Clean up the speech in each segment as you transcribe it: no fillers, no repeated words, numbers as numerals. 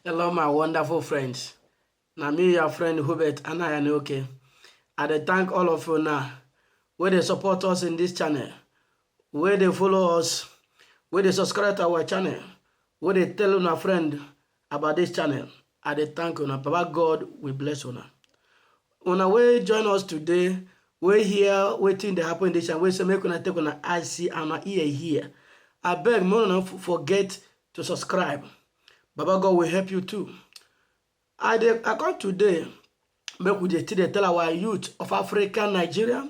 Hello, my wonderful friends. Now me, your friend Hubert, and I am okay. I dey thank all of you now, where they support us in this channel, where they follow us, where they subscribe to our channel, where they tell una friend about this channel. I dey thank una. Baba God will bless una. Una wey join us today, we hear wetin dey happen in this channel. We say make una take una eye see and una ear hear. I beg, make una forget to subscribe. Baba God will help you too. I come today, make we dey tell our youth of Africa, Nigeria,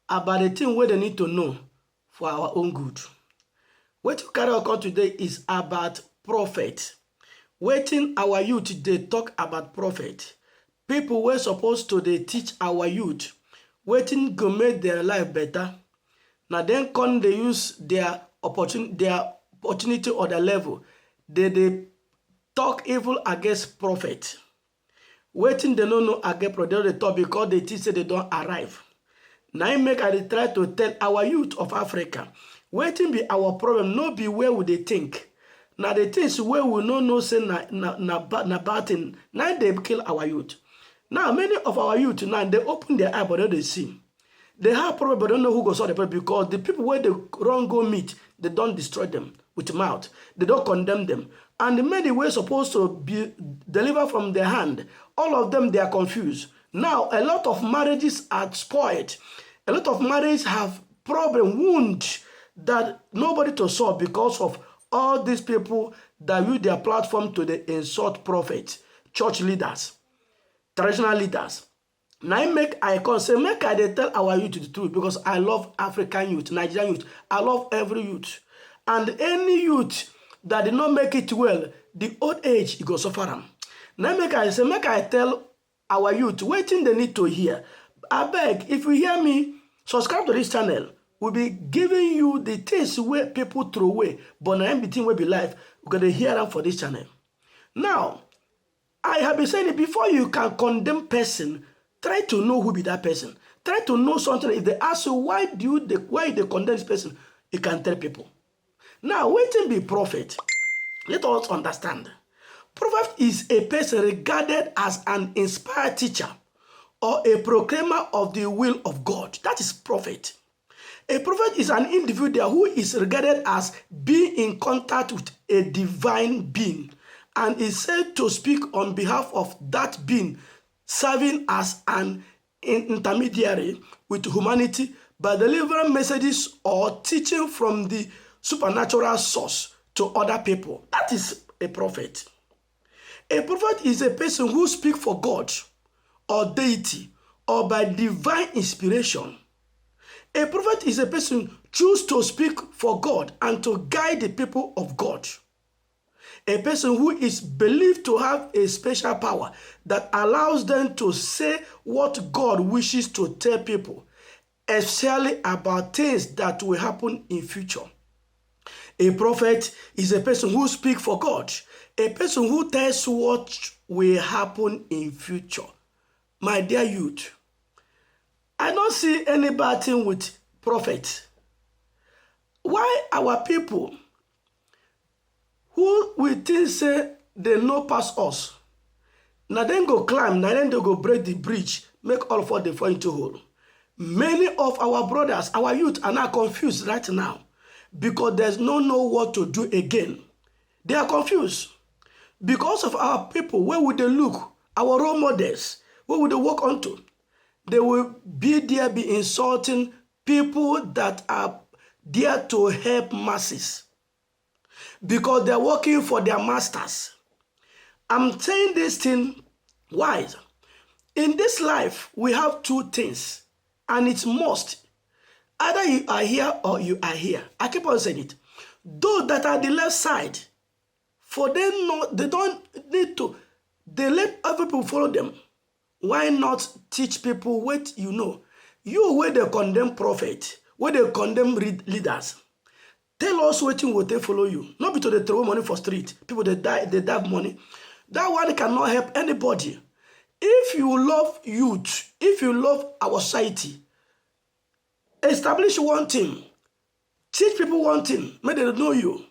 about the thing where they need to know for our own good. What you carry come today is about prophet. Wetin our youth they talk about prophet. People were supposed to they teach our youth wetin go make their life better. Now then come they use their opportunity or their level. They talk evil against prophet. Wetin they no know against prophet, they talk because they teach say they don't arrive. Now I make I try to tell our youth of Africa, wetin be our problem, no be where would they think. Now the things where we no know say na bad thing, now they kill our youth. Now many of our youth now they open their eye but they see. They have problem but don't know who go solve the problem because the people where they run go meet, they don't destroy them with mouth. They don't condemn them. And the many way supposed to be delivered from their hand, all of them, they are confused. Now, a lot of marriages are spoiled. A lot of marriages have problem, wound that nobody to solve because of all these people that use their platform to the insult prophets, church leaders, traditional leaders. Now I can say, make I tell our youth the truth because I love African youth, Nigerian youth. I love every youth. And any youth that did not make it well, the old age, it go suffer them. Now make I tell our youth, wetin they need to hear. I beg, if you hear me, subscribe to this channel. We'll be giving you the things where people throw away, but now in between will be life. We're going to hear them for this channel. Now, I have been saying it, before you can condemn person, try to know who be that person. Try to know something. If they ask you, why they condemn this person, you can tell people. Now, wetin be prophet? Let us understand. Prophet is a person regarded as an inspired teacher or a proclaimer of the will of God. That is prophet. A prophet is an individual who is regarded as being in contact with a divine being and is said to speak on behalf of that being, serving as an intermediary with humanity by delivering messages or teaching from the supernatural source to other people. That is a prophet. A prophet is a person who speaks for God or deity or by divine inspiration. A prophet is a person choose to speak for God and to guide the people of God. A person who is believed to have a special power that allows them to say what God wishes to tell people, especially about things that will happen in future. A prophet is a person who speaks for God, a person who tells what will happen in future. My dear youth, I don't see any bad thing with prophets. Why our people who we think say they know past us, now then go climb, now then they go break the bridge, make all of us they fall into hole. Many of our brothers, our youth are now confused right now because there's no know what to do again. They are confused because of our people. Where would they look? Our role models, where would they walk onto? They will be there, be insulting people that are there to help masses because they're working for their masters. I'm saying this thing wise. In this life, we have two things, and it's must. Either you are here or you are here. I keep on saying it. Those that are the left side, for them, they don't need to. They let other people follow them. Why not teach people what you know? You where they condemn prophet, where they condemn leaders. Tell us what will they follow you. Not because they throw money for street. People they die money. That one cannot help anybody. If you love youth, if you love our society, establish one thing. Teach people one thing. May they know you.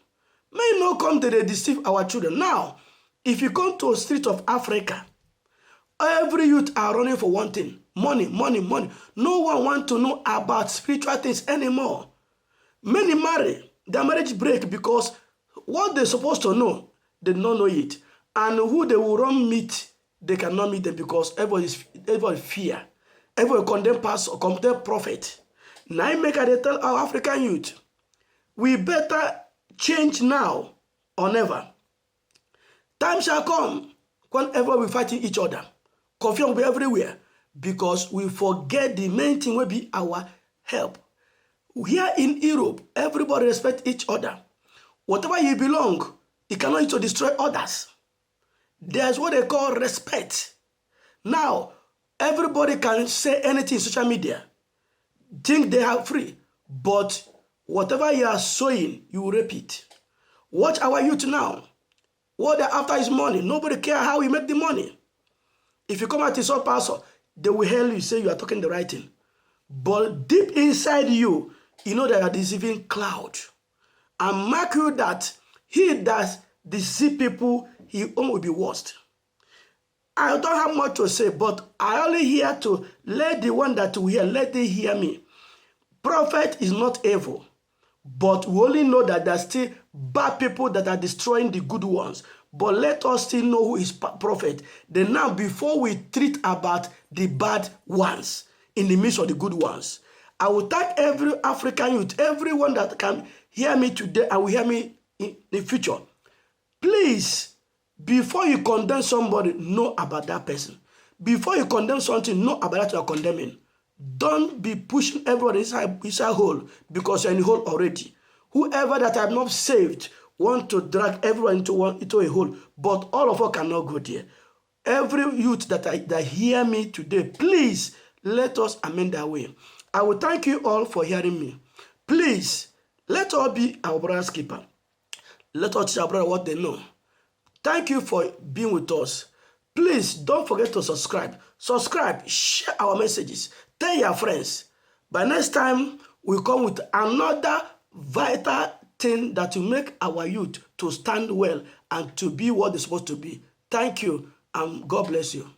May not come to they deceive our children. Now, If you come to the street of Africa, every youth are running for one thing: money, money, money. No one wants to know about spiritual things anymore. Many marry, their marriage break because what they're supposed to know, they don't know it. And who they will run meet, they cannot meet them because everybody fear. Everybody condemn pastor, condemn prophet. Now I make they tell our African youth, we better change now or never. Time shall come whenever we fighting each other. Confusion will be everywhere because we forget the main thing will be our help. Here in Europe, everybody respect each other. Whatever you belong, you cannot use to destroy others. There's what they call respect. Now, everybody can say anything in social media, think they are free, but whatever you are sowing, you will repeat. Watch our youth now. What they're after is money. Nobody cares how we make the money. If you come at insult pastor, they will hail you, say you are talking the right thing. But deep inside you, you know that you are deceiving cloud. And mark you that he that deceive people, he own will be worst. I don't have much to say, but I only here to let the one that will hear, let them hear me. Prophet is not evil, but we only know that there's still bad people that are destroying the good ones. But let us still know who is prophet. Then now, before we treat about the bad ones in the midst of the good ones, I will thank every African youth, everyone that can hear me today and will hear me in the future. Please, before you condemn somebody, know about that person. Before you condemn something, know about that you are condemning. Don't be pushing everybody inside hole because you're in the hole already. Whoever that have not saved want to drag everyone into a hole, but all of us cannot go there. Every youth that hear me today, please let us amend our way. I will thank you all for hearing me. Please, let us be our brother's keeper. Let us teach our brother what they know. Thank you for being with us. Please don't forget to subscribe. Subscribe, share our messages, tell your friends. By next time, we'll come with another vital thing that will make our youth to stand well and to be what they're supposed to be. Thank you, and God bless you.